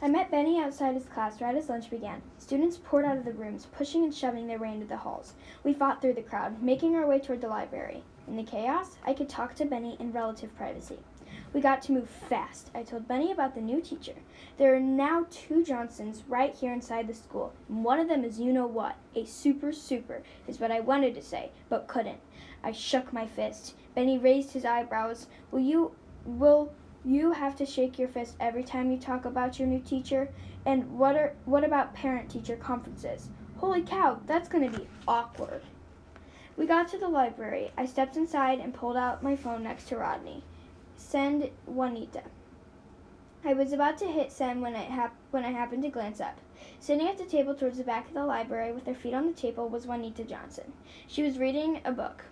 I met Benny outside his class right as lunch began. Students poured out of the rooms, pushing and shoving their way into the halls. We fought through the crowd, making our way toward the library. In the chaos, I could talk to Benny in relative privacy. We got to move fast. I told Benny about the new teacher. There are now 2 Johnsons right here inside the school, and one of them is you-know-what. A super is what I wanted to say, but couldn't. I shook my fist. Benny raised his eyebrows. Will you have to shake your fist every time you talk about your new teacher? And what about parent-teacher conferences? Holy cow, that's going to be awkward. We got to the library. I stepped inside and pulled out my phone next to Rodney. Send Juanita. I was about to hit send when I happened to glance up. Sitting at the table towards the back of the library with her feet on the table was Juanita Johnson. She was reading a book.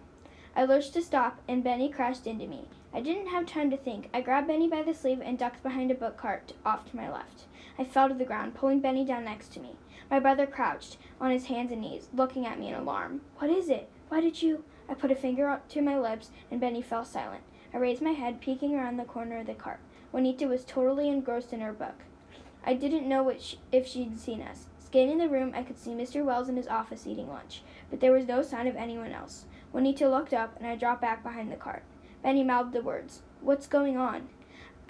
I lurched to stop, and Benny crashed into me. I didn't have time to think. I grabbed Benny by the sleeve and ducked behind a book cart off to my left. I fell to the ground, pulling Benny down next to me. My brother crouched on his hands and knees, looking at me in alarm. What is it? Why did you? I put a finger up to my lips, and Benny fell silent. I raised my head, peeking around the corner of the cart. Juanita was totally engrossed in her book. I didn't know if she'd seen us. Scanning the room, I could see Mr. Wells in his office eating lunch, but there was no sign of anyone else. Juanita looked up, and I dropped back behind the cart. Benny mouthed the words, "What's going on?"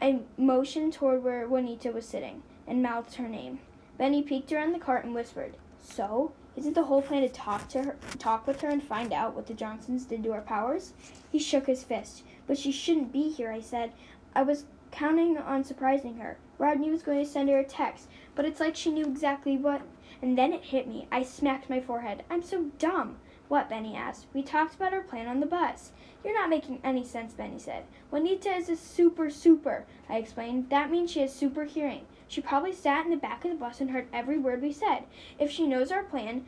I motioned toward where Juanita was sitting, and mouthed her name. Benny peeked around the cart and whispered, "So, isn't the whole plan to talk with her and find out what the Johnsons did to our powers?" He shook his fist. "But she shouldn't be here," I said. "I was counting on surprising her. Rodney was going to send her a text, but it's like she knew exactly what..." And then it hit me. I smacked my forehead. "I'm so dumb." "What?" Benny asked. "We talked about our plan on the bus." "You're not making any sense," Benny said. "Juanita is a super, I explained. "That means she has super hearing. She probably sat in the back of the bus and heard every word we said. If she knows our plan,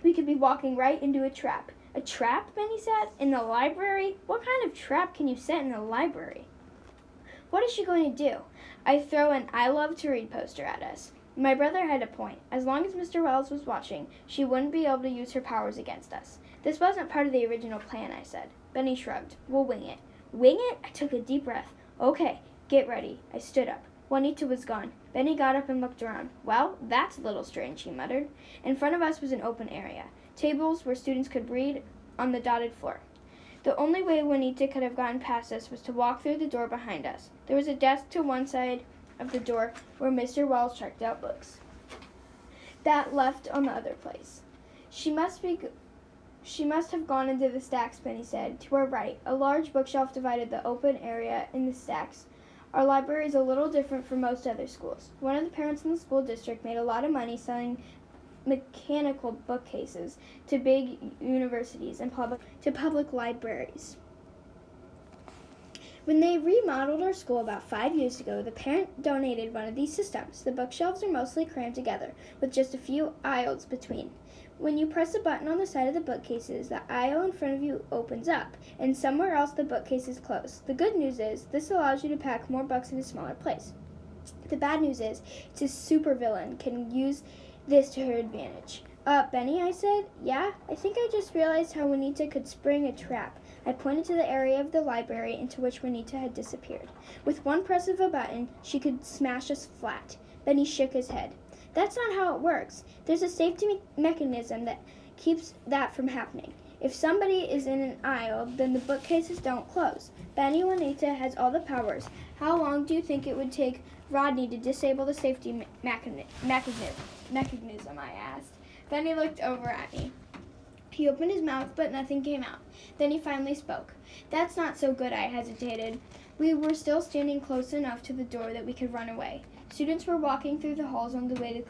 we could be walking right into a trap." "A trap?" Benny said. "In the library? What kind of trap can you set in the library?" "What is she going to do? I throw an 'I love to read' poster at us." My brother had a point. As long as Mr. Wells was watching, she wouldn't be able to use her powers against us. "This wasn't part of the original plan," I said. Benny shrugged. "We'll wing it." "Wing it?" I took a deep breath. "Okay, get ready." I stood up. Juanita was gone. Benny got up and looked around. "Well, that's a little strange," he muttered. In front of us was an open area. Tables where students could read on the dotted floor. The only way Juanita could have gotten past us was to walk through the door behind us. There was a desk to one side of the door where Mr. Wells checked out books. That left on the other place. She must have gone into the stacks," Benny said. To our right, a large bookshelf divided the open area in the stacks. Our library is a little different from most other schools. One of the parents in the school district made a lot of money selling mechanical bookcases to big universities and public libraries. When they remodeled our school about 5 years ago, the parent donated one of these systems. The bookshelves are mostly crammed together, with just a few aisles between. When you press a button on the side of the bookcases, the aisle in front of you opens up, and somewhere else the bookcase is closed. The good news is, this allows you to pack more books in a smaller place. The bad news is, it's a supervillain can use this to her advantage. Benny," I said. "Yeah? I think I just realized how Juanita could spring a trap." I pointed to the area of the library into which Juanita had disappeared. "With one press of a button, she could smash us flat." Benny shook his head. "That's not how it works. There's a safety mechanism that keeps that from happening. If somebody is in an aisle, then the bookcases don't close. Benny, Juanita has all the powers. How long do you think it would take Rodney to disable the safety mechanism, I asked. Benny looked over at me. He opened his mouth, but nothing came out. Then he finally spoke. "That's not so good," I hesitated. We were still standing close enough to the door that we could run away. Students were walking through the halls on the way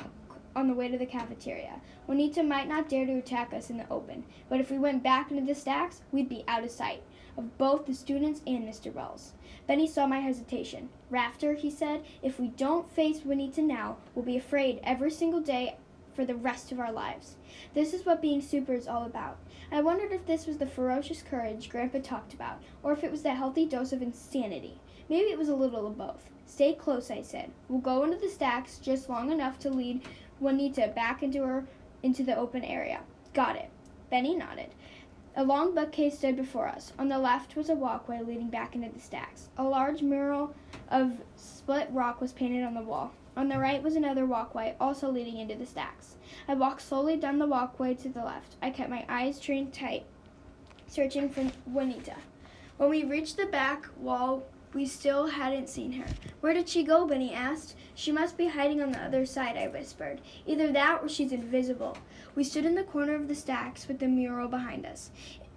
to the cafeteria. Juanita might not dare to attack us in the open, but if we went back into the stacks, we'd be out of sight of both the students and Mr. Wells. Benny saw my hesitation. "Rafter," he said, "if we don't face Juanita now, we'll be afraid every single day for the rest of our lives. This is what being super is all about." I wondered if this was the ferocious courage Grandpa talked about, or if it was the healthy dose of insanity. Maybe it was a little of both. "Stay close," I said. "We'll go into the stacks just long enough to lead Juanita back into the open area." "Got it." Benny nodded. A long bookcase stood before us. On the left was a walkway leading back into the stacks. A large mural of split rock was painted on the wall. On the right was another walkway, also leading into the stacks. I walked slowly down the walkway to the left. I kept my eyes trained tight, searching for Juanita. When we reached the back wall, we still hadn't seen her. "Where did she go?" Benny asked. "She must be hiding on the other side," I whispered. "Either that or she's invisible." We stood in the corner of the stacks with the mural behind us.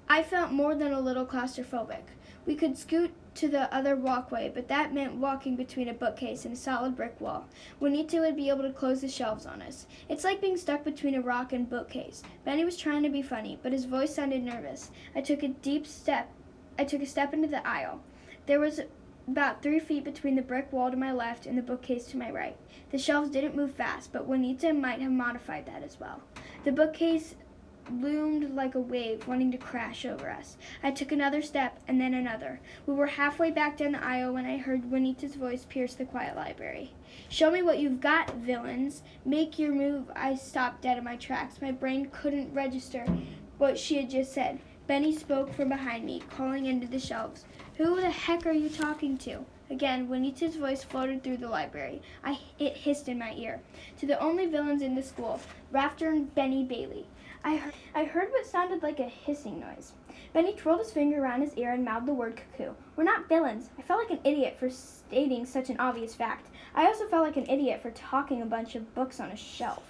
I felt more than a little claustrophobic. We could scoot to the other walkway, but that meant walking between a bookcase and a solid brick wall. Juanita would be able to close the shelves on us. It's like being stuck between a rock and bookcase. Benny was trying to be funny, but his voice sounded nervous. I took a step into the aisle. There was about 3 feet between the brick wall to my left and the bookcase to my right. The shelves didn't move fast, but Juanita might have modified that as well. The bookcase loomed like a wave, wanting to crash over us. I took another step, and then another. We were halfway back down the aisle when I heard Juanita's voice pierce the quiet library. "Show me what you've got, villains. Make your move." I stopped dead in my tracks. My brain couldn't register what she had just said. Benny spoke from behind me, calling into the shelves. "Who the heck are you talking to?" Again, Juanita's voice floated through the library. It hissed in my ear. "To the only villains in the school, Rafter and Benny Bailey." I heard what sounded like a hissing noise. Benny twirled his finger around his ear and mouthed the word cuckoo. "We're not villains." I felt like an idiot for stating such an obvious fact. I also felt like an idiot for talking a bunch of books on a shelf.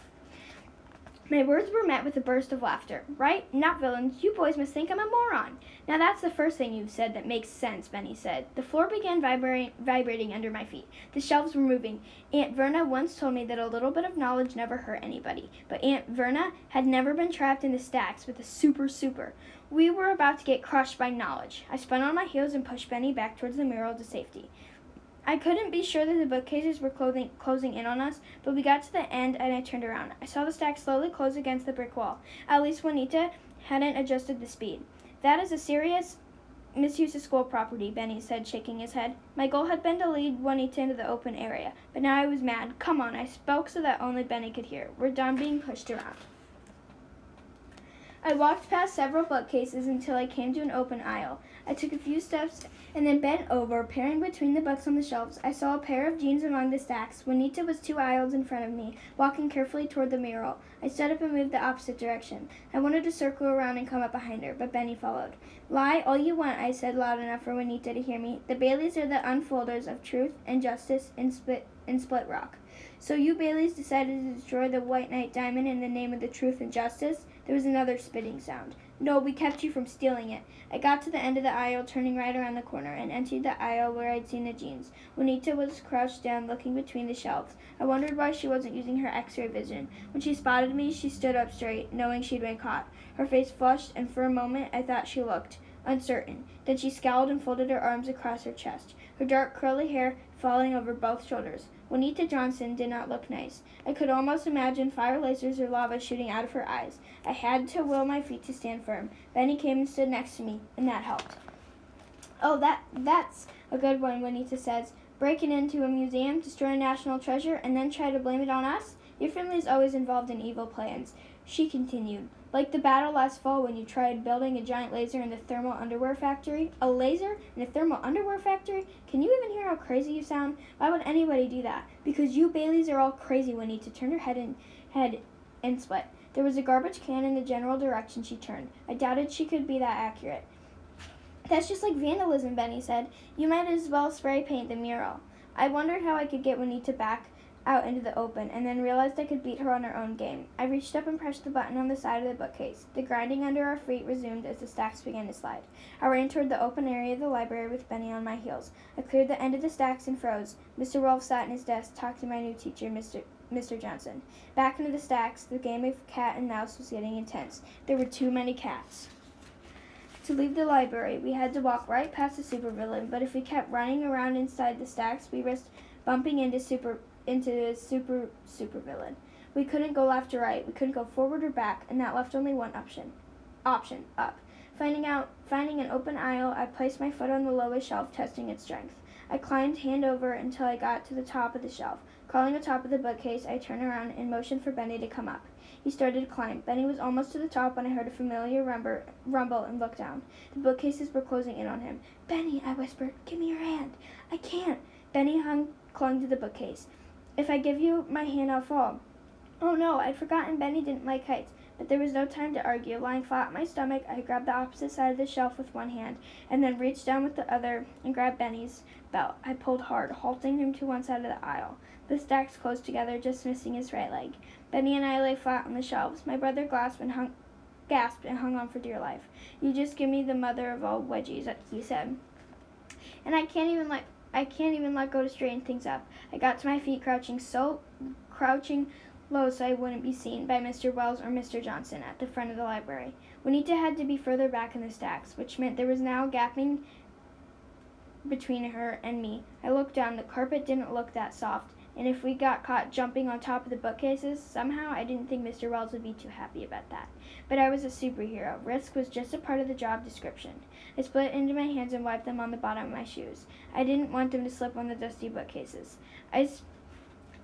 My words were met with a burst of laughter. "Right? Not villains. You boys must think I'm a moron." "Now that's the first thing you've said that makes sense," Benny said. The floor began vibrating under my feet. The shelves were moving. Aunt Verna once told me that a little bit of knowledge never hurt anybody, but Aunt Verna had never been trapped in the stacks with a super. We were about to get crushed by knowledge. I spun on my heels and pushed Benny back towards the mural to safety. I couldn't be sure that the bookcases were closing in on us, but we got to the end and I turned around. I saw the stack slowly close against the brick wall. At least Juanita hadn't adjusted the speed. "That is a serious misuse of school property," Benny said, shaking his head. My goal had been to lead Juanita into the open area, but now I was mad. "Come on," I spoke so that only Benny could hear. "We're done being pushed around." I walked past several bookcases until I came to an open aisle. I took a few steps and then bent over, peering between the books on the shelves. I saw a pair of jeans among the stacks. Juanita was 2 aisles in front of me, walking carefully toward the mural. I stood up and moved the opposite direction. I wanted to circle around and come up behind her, but Benny followed. "Lie all you want," I said loud enough for Juanita to hear me. "The Baileys are the unfolders of truth and justice in Split Rock." "So you Baileys decided to destroy the White Knight diamond in the name of the truth and justice?" There was another spitting sound. "No, we kept you from stealing it." I got to the end of the aisle, turning right around the corner, and entered the aisle where I'd seen the jeans. Juanita was crouched down, looking between the shelves. I wondered why she wasn't using her X-ray vision. When she spotted me, she stood up straight, knowing she'd been caught. Her face flushed, and for a moment I thought she looked uncertain. Then she scowled and folded her arms across her chest, her dark curly hair falling over both shoulders. Juanita Johnson did not look nice. I could almost imagine fire lasers or lava shooting out of her eyes. I had to will my feet to stand firm. Benny came and stood next to me, and that helped. "Oh, that's a good one," Juanita says. "Breaking into a museum, destroy a national treasure, and then try to blame it on us? Your family is always involved in evil plans." She continued, "Like the battle last fall when you tried building a giant laser in the thermal underwear factory." "A laser in a thermal underwear factory? Can you even hear how crazy you sound? Why would anybody do that?" "Because you Baileys are all crazy," Juanita turned her head and split. There was a garbage can in the general direction she turned. I doubted she could be that accurate. "That's just like vandalism," Benny said. "You might as well spray paint the mural." I wondered how I could get Juanita back out into the open, and then realized I could beat her on her own game. I reached up and pressed the button on the side of the bookcase. The grinding under our feet resumed as the stacks began to slide. I ran toward the open area of the library with Benny on my heels. I cleared the end of the stacks and froze. Mr. Rolfe sat in his desk, talking to my new teacher, Mr. Johnson. Back into the stacks, the game of cat and mouse was getting intense. There were too many cats. To leave the library, we had to walk right past the supervillain, but if we kept running around inside the stacks, we risked bumping into a supervillain. We couldn't go left or right. We couldn't go forward or back, and that left only one option, up. Finding an open aisle, I placed my foot on the lowest shelf, testing its strength. I climbed hand over until I got to the top of the shelf. Crawling on top of the bookcase, I turned around and motioned for Benny to come up. He started to climb. Benny was almost to the top when I heard a familiar rumble and looked down. The bookcases were closing in on him. "Benny," I whispered, "give me your hand." "I can't." Benny clung to the bookcase. "If I give you my hand, I'll fall." Oh no, I'd forgotten Benny didn't like heights, but there was no time to argue. Lying flat on my stomach, I grabbed the opposite side of the shelf with one hand, and then reached down with the other and grabbed Benny's belt. I pulled hard, halting him to one side of the aisle. The stacks closed together, just missing his right leg. Benny and I lay flat on the shelves. My brother gasped and hung on for dear life. "You just give me the mother of all wedgies," he said. And I can't even let go to straighten things up. I got to my feet, crouching low so I wouldn't be seen by Mr. Wells or Mr. Johnson at the front of the library. Juanita had to be further back in the stacks, which meant there was now gapping between her and me. I looked down. The carpet didn't look that soft, and if we got caught jumping on top of the bookcases, somehow I didn't think Mr. Wells would be too happy about that. But I was a superhero. Risk was just a part of the job description. I split into my hands and wiped them on the bottom of my shoes. I didn't want them to slip on the dusty bookcases. I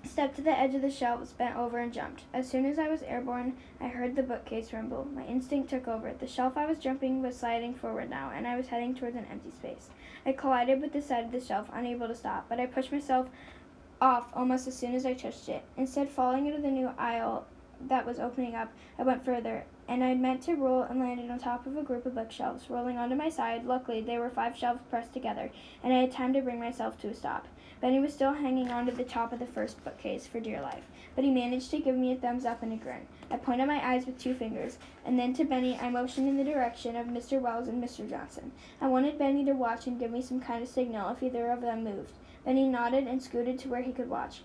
stepped to the edge of the shelves, bent over, and jumped. As soon as I was airborne, I heard the bookcase rumble. My instinct took over. The shelf I was jumping was sliding forward now, and I was heading towards an empty space. I collided with the side of the shelf, unable to stop, but I pushed myself off almost as soon as I touched it. Instead, falling into the new aisle that was opening up, I went further, and I meant to roll and landed on top of a group of bookshelves, rolling onto my side. Luckily, there were 5 shelves pressed together, and I had time to bring myself to a stop. Benny was still hanging onto the top of the first bookcase for dear life, but he managed to give me a thumbs up and a grin. I pointed my eyes with 2 fingers, and then to Benny I motioned in the direction of Mr. Wells and Mr. Johnson. I wanted Benny to watch and give me some kind of signal if either of them moved. Benny nodded and scooted to where he could watch.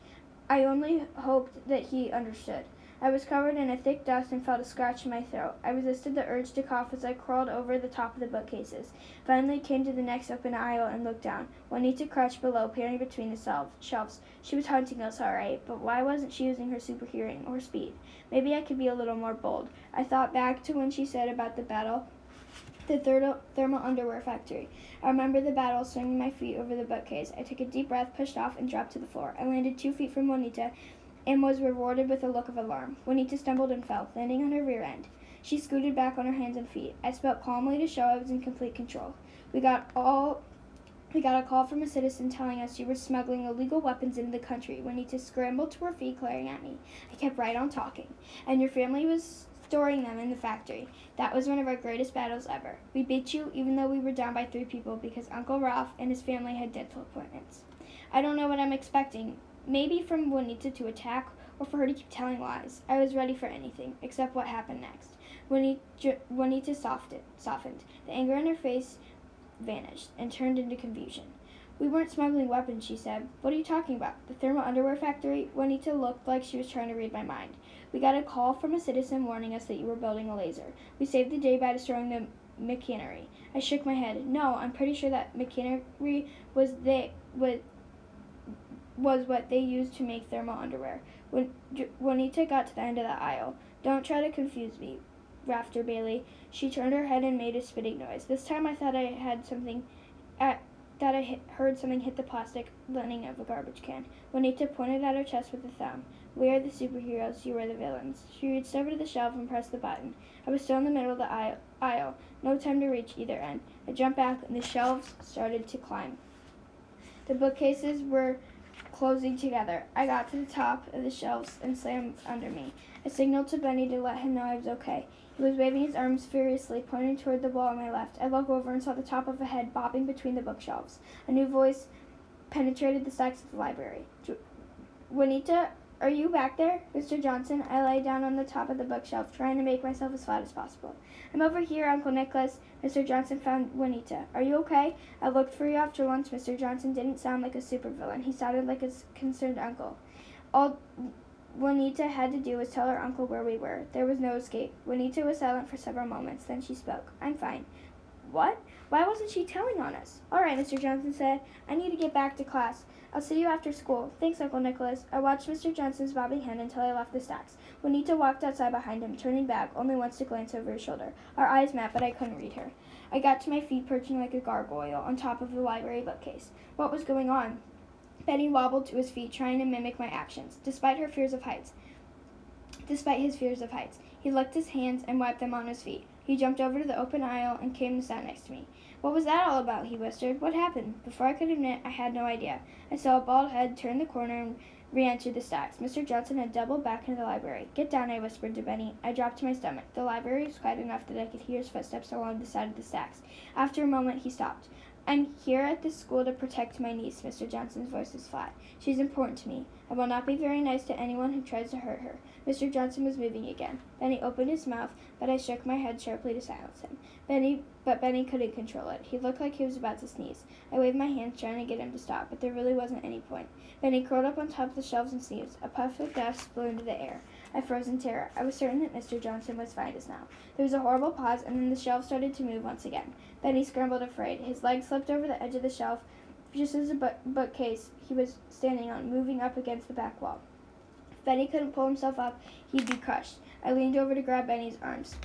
I only hoped that he understood. I was covered in a thick dust and felt a scratch in my throat. I resisted the urge to cough as I crawled over the top of the bookcases. Finally came to the next open aisle and looked down. Juanita crouched below, peering between the shelves. She was hunting us all right, but why wasn't she using her super hearing or speed? Maybe I could be a little more bold. I thought back to when she said about the thermal underwear factory. I remember the battle, swinging my feet over the bookcase. I took a deep breath, pushed off, and dropped to the floor. I landed 2 feet from Juanita and was rewarded with a look of alarm. Juanita stumbled and fell, landing on her rear end. She scooted back on her hands and feet. I spoke calmly to show I was in complete control. We got a call from a citizen telling us you were smuggling illegal weapons into the country. Juanita scrambled to her feet, glaring at me. I kept right on talking. And your family was storing them in the factory. That was one of our greatest battles ever. We beat you even though we were down by 3 people because Uncle Ralph and his family had dental appointments. I don't know what I'm expecting. Maybe from Juanita to attack, or for her to keep telling lies. I was ready for anything, except what happened next. Juanita softened. The anger in her face vanished and turned into confusion. "We weren't smuggling weapons," she said. "What are you talking about? The thermal underwear factory?" Juanita looked like she was trying to read my mind. "We got a call from a citizen warning us that you were building a laser. We saved the day by destroying the machinery." I shook my head. "No, I'm pretty sure that machinery was what they used to make thermal underwear." When Juanita got to the end of the aisle, "Don't try to confuse me, Rafter Bailey." She turned her head and made a spitting noise. This time I thought I heard something hit the plastic lining of a garbage can. Juanita pointed at her chest with a thumb. "We are the superheroes, you are the villains." She reached over to the shelf and pressed the button. I was still in the middle of the aisle. No time to reach either end. I jumped back and the shelves started to climb. The bookcases were closing together. I got to the top of the shelves and slammed under me. I signaled to Benny to let him know I was okay. He was waving his arms furiously, pointing toward the wall on my left. I looked over and saw the top of a head bobbing between the bookshelves. A new voice penetrated the stacks of the library. "Juanita, are you back there?" "Mr. Johnson." I lay down on the top of the bookshelf, trying to make myself as flat as possible. "I'm over here, Uncle Nicholas." Mr. Johnson found Juanita. "Are you okay? I looked for you after lunch." Mr. Johnson didn't sound like a supervillain. He sounded like a concerned uncle. All Juanita had to do was tell her uncle where we were. There was no escape. Juanita was silent for several moments. Then she spoke. "I'm fine." "What? Why wasn't she telling on us?" "All right," Mr. Johnson said. "I need to get back to class. I'll see you after school." "Thanks, Uncle Nicholas." I watched Mr. Johnson's bobbing head until I left the stacks. Juanita walked outside behind him, turning back only once to glance over his shoulder. Our eyes met, but I couldn't read her. I got to my feet, perching like a gargoyle on top of the library bookcase. What was going on? Benny wobbled to his feet, trying to mimic my actions, despite his fears of heights. He licked his hands and wiped them on his feet. He jumped over to the open aisle and came and sat next to me. "What was that all about?" he whispered. "What happened?" Before I could admit, I had no idea. I saw a bald head turn the corner and re-enter the stacks. Mr. Johnson had doubled back into the library. "Get down," I whispered to Benny. I dropped to my stomach. The library was quiet enough that I could hear his footsteps along the side of the stacks. After a moment, he stopped. "I'm here at this school to protect my niece." Mr. Johnson's voice was flat. "She's important to me. I will not be very nice to anyone who tries to hurt her." Mr. Johnson was moving again. Benny opened his mouth, but I shook my head sharply to silence him. Benny couldn't control it. He looked like he was about to sneeze. I waved my hands, trying to get him to stop, but there really wasn't any point. Benny curled up on top of the shelves and sneezed. A puff of dust blew into the air. I froze in terror. I was certain that Mr. Johnson was fine just now. There was a horrible pause, and then the shelves started to move once again. Benny scrambled, afraid. His legs slipped over the edge of the shelf, just as the bookcase he was standing on, moving up against the back wall. If Benny couldn't pull himself up, he'd be crushed. I leaned over to grab Benny's arms.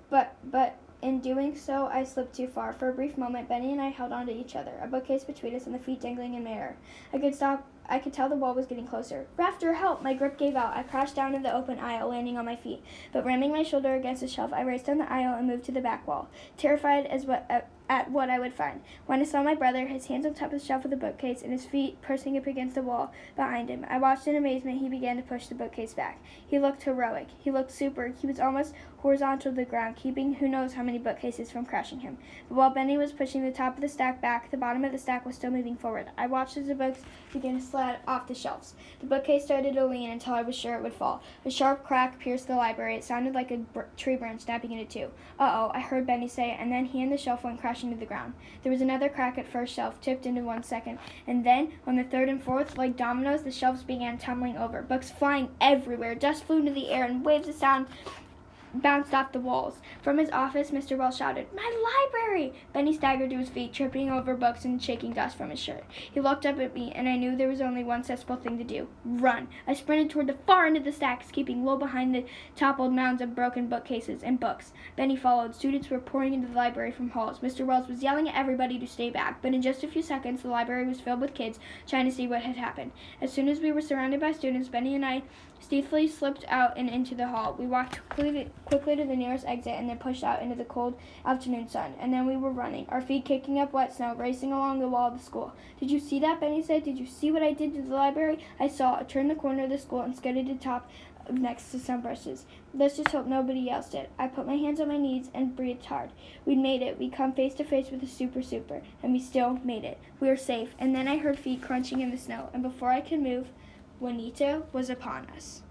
But in doing so, I slipped too far. For a brief moment, Benny and I held on to each other, a bookcase between us and the feet dangling in midair. I could tell the wall was getting closer. "Rafter, help!" My grip gave out. I crashed down in the open aisle, landing on my feet. But ramming my shoulder against a shelf, I raced down the aisle and moved to the back wall, terrified at what I would find. When I saw my brother, his hands on top of the shelf of the bookcase and his feet pressing up against the wall behind him, I watched in amazement. He began to push the bookcase back. He looked heroic. He looked super. He was almost horizontal to the ground, keeping who knows how many bookcases from crashing him. But while Benny was pushing the top of the stack back, the bottom of the stack was still moving forward. I watched as the books began to slide off the shelves. The bookcase started to lean until I was sure it would fall. A sharp crack pierced the library. It sounded like a tree branch snapping into two. "Uh-oh," I heard Benny say, and then he and the shelf went crashing to the ground. There was another crack at first shelf, tipped into 1 second, and then, on the third and fourth, like dominoes, the shelves began tumbling over, books flying everywhere. Dust flew into the air, and waves of sound bounced off the walls. From his office, Mr. Wells shouted, "My library!" Benny staggered to his feet, tripping over books and shaking dust from his shirt. He looked up at me, and I knew there was only one sensible thing to do: run. I sprinted toward the far end of the stacks, keeping low behind the toppled mounds of broken bookcases and books. Benny followed. Students were pouring into the library from halls. Mr. Wells was yelling at everybody to stay back, but in just a few seconds, the library was filled with kids trying to see what had happened. As soon as we were surrounded by students, Benny and I stealthily slipped out and into the hall. We walked quickly to the nearest exit and then pushed out into the cold afternoon sun. And then we were running, our feet kicking up wet snow, racing along the wall of the school. "Did you see that?" Benny said. "Did you see what I did to the library?" I saw. I turned the corner of the school and skidded to the top next to some bushes. Let's just hope nobody else did. I put my hands on my knees and breathed hard. We'd made it. We'd come face to face with a super, and we still made it. We were safe. And then I heard feet crunching in the snow, and before I could move, Juanito was upon us.